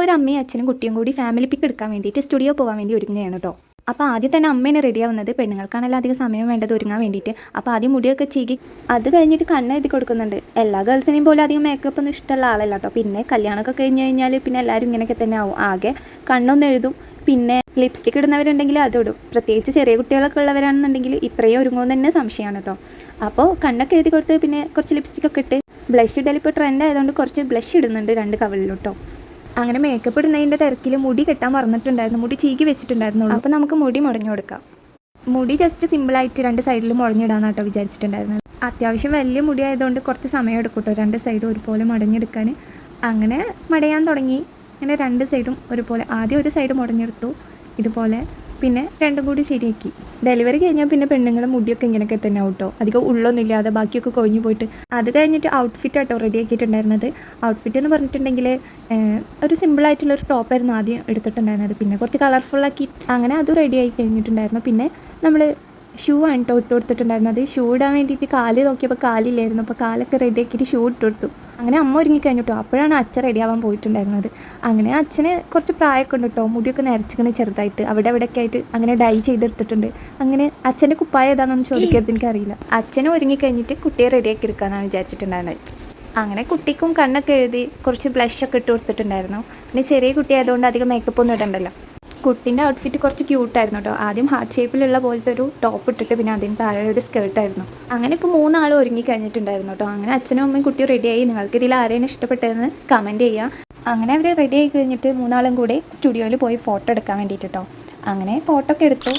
ഒരു അമ്മയും അച്ഛനും കുട്ടിയും കൂടി ഫാമിലി പിക്ക് എടുക്കാൻ വേണ്ടിയിട്ട് സ്റ്റുഡിയോ പോകാൻ വേണ്ടി ഒരുങ്ങുകയാണ് കേട്ടോ. അപ്പോൾ ആദ്യം തന്നെ അമ്മേനെ റെഡി ആവുന്നത്, പെണ്ണുങ്ങൾക്കാണല്ലോ അധികം സമയം വേണ്ടത് ഒരുങ്ങാൻ വേണ്ടിയിട്ട്. അപ്പോൾ ആദ്യം മുടിയൊക്കെ ചീകി അത് കഴിഞ്ഞിട്ട് കണ്ണ് എഴുതി കൊടുക്കുന്നുണ്ട്. എല്ലാ ഗേൾസിനെയും പോലെ അധികം മേക്കപ്പ് ഒന്നും ഇഷ്ടമുള്ള ആളല്ല കേട്ടോ. പിന്നെ കല്യാണമൊക്കെ കഴിഞ്ഞ് കഴിഞ്ഞാൽ പിന്നെ എല്ലാവരും ഇങ്ങനെയൊക്കെ തന്നെ ആവും. ആകെ കണ്ണൊന്ന് എഴുതും, പിന്നെ ലിപ്സ്റ്റിക് ഇടുന്നവരുണ്ടെങ്കിൽ അതിടും. പ്രത്യേകിച്ച് ചെറിയ കുട്ടികളൊക്കെ ഉള്ളവരാണെന്നുണ്ടെങ്കിൽ ഇത്രയും ഒരുങ്ങുമെന്ന് തന്നെ സംശയമാണ് കേട്ടോ. അപ്പോൾ കണ്ണൊക്കെ എഴുതി കൊടുത്ത് പിന്നെ കുറച്ച് ലിപ്സ്റ്റിക്കൊക്കെ ഇട്ട് ബ്ലഷ് ഇടൽ ഇപ്പോൾ ട്രെൻഡ് ആയതുകൊണ്ട് കുറച്ച് ബ്ലഷ് ഇടുന്നുണ്ട് 2 കവിളിലോട്ടോ. അങ്ങനെ മേക്കപ്പ് ഇടുന്നതിൻ്റെ തിരക്കിൽ മുടി കെട്ടാൻ മറന്നിട്ടുണ്ടായിരുന്നു. മുടി ചീകി വെച്ചിട്ടുണ്ടായിരുന്നുള്ളൂ. അപ്പോൾ നമുക്ക് മുടി മുടഞ്ഞു കൊടുക്കാം. മുടി ജസ്റ്റ് സിമ്പിളായിട്ട് 2 സൈഡിലും മുടഞ്ഞിടാന്ന് കേട്ടോ വിചാരിച്ചിട്ടുണ്ടായിരുന്നത്. അത്യാവശ്യം വലിയ മുടി ആയതുകൊണ്ട് കുറച്ച് സമയം എടുക്കും കേട്ടോ 2 സൈഡും ഒരുപോലെ മടഞ്ഞെടുക്കാൻ. അങ്ങനെ മടയാൻ തുടങ്ങി. അങ്ങനെ 2 സൈഡും ഒരുപോലെ ആദ്യം ഒരു സൈഡ് മുടഞ്ഞെടുത്തു ഇതുപോലെ, പിന്നെ 2 കൂടി ശരിയാക്കി. ഡെലിവറി കഴിഞ്ഞാൽ പിന്നെ പെണ്ണുങ്ങൾ മുടിയൊക്കെ ഇങ്ങനെയൊക്കെ തന്നെ ആവട്ടോ, അധികം ഉള്ളൊന്നും ഇല്ലാതെ ബാക്കിയൊക്കെ കൊഴിഞ്ഞു പോയിട്ട്. അത് കഴിഞ്ഞിട്ട് ഔട്ട്ഫിറ്റ് ആട്ടോ റെഡി ആക്കിയിട്ടുണ്ടായിരുന്നത്. ഔട്ട്ഫിറ്റ് എന്ന് പറഞ്ഞിട്ടുണ്ടെങ്കിൽ ഒരു സിമ്പിളായിട്ടുള്ളൊരു ടോപ്പായിരുന്നു ആദ്യം എടുത്തിട്ടുണ്ടായിരുന്നത്. പിന്നെ കുറച്ച് കളർഫുള്ളാക്കി അങ്ങനെ അത് റെഡി ആയി കഴിഞ്ഞിട്ടുണ്ടായിരുന്നു. പിന്നെ നമ്മൾ ഷൂ ആണ് കേട്ടോ ഇട്ട് കൊടുത്തിട്ടുണ്ടായിരുന്നത്. ഷൂ ഇടാൻ വേണ്ടിയിട്ട് കാല് നോക്കിയപ്പോൾ കാലില്ലായിരുന്നു. അപ്പോൾ കാലൊക്കെ റെഡി ആക്കിയിട്ട് ഷൂ ഇട്ട് കൊടുത്തു. അങ്ങനെ അമ്മ ഒരുങ്ങി കഴിഞ്ഞിട്ടോ. അപ്പോഴാണ് അച്ഛൻ റെഡി ആവാൻ പോയിട്ടുണ്ടായിരുന്നത്. അങ്ങനെ അച്ഛന് കുറച്ച് പ്രായമൊക്കെ ഉണ്ട് കേട്ടോ, മുടിയൊക്കെ നരച്ചിങ്ങനെ ചെറുതായിട്ട് അവിടെ ഇവിടെയൊക്കെ ആയിട്ട് അങ്ങനെ ഡൈ ചെയ്തെടുത്തിട്ടുണ്ട്. അങ്ങനെ അച്ഛൻ്റെ കുപ്പായ ഏതാണെന്ന് ചോദിക്കരുത്, എനിക്കറിയില്ല. അച്ഛനെ ഒരുങ്ങി കഴിഞ്ഞിട്ട് കുട്ടിയെ റെഡിയാക്കി എടുക്കാമെന്നാണ് വിചാരിച്ചിട്ടുണ്ടായിരുന്നത്. അങ്ങനെ കുട്ടിക്കും കണ്ണൊക്കെ എഴുതി കുറച്ച് ബ്ലഷൊക്കെ ഇട്ട് കൊടുത്തിട്ടുണ്ടായിരുന്നു. പിന്നെ ചെറിയ കുട്ടി ആയതുകൊണ്ട് അധികം മേക്കപ്പ് ഒന്നും ഇടണ്ടല്ലോ. കുട്ടീൻ്റെ ഔട്ട്ഫിറ്റ് കുറച്ച് ക്യൂട്ടായിരുന്നു കേട്ടോ. ആദ്യം ഹാർട്ട് ഷേപ്പിലുള്ള പോലത്തെ ഒരു ടോപ്പ് ഇട്ടിട്ട് പിന്നെ അതിന് താഴെ ഒരു സ്കേർട്ടായിരുന്നു. അങ്ങനെ ഇപ്പോൾ 3 ആൾ ഒരുങ്ങി കഴിഞ്ഞിട്ടുണ്ടായിരുന്നു കേട്ടോ. അങ്ങനെ അച്ഛനും അമ്മയും കുട്ടിയും റെഡിയായി. നിങ്ങൾക്ക് ഇതിൽ ആരെയാണ് ഇഷ്ടപ്പെട്ടതെന്ന് കമൻറ്റ് ചെയ്യുക. അങ്ങനെ അവർ റെഡി ആയി കഴിഞ്ഞിട്ട് 3 ആളും കൂടെ സ്റ്റുഡിയോയിൽ പോയി ഫോട്ടോ എടുക്കാൻ വേണ്ടിയിട്ട് കേട്ടോ. അങ്ങനെ ഫോട്ടോ ഒക്കെ എടുത്തു.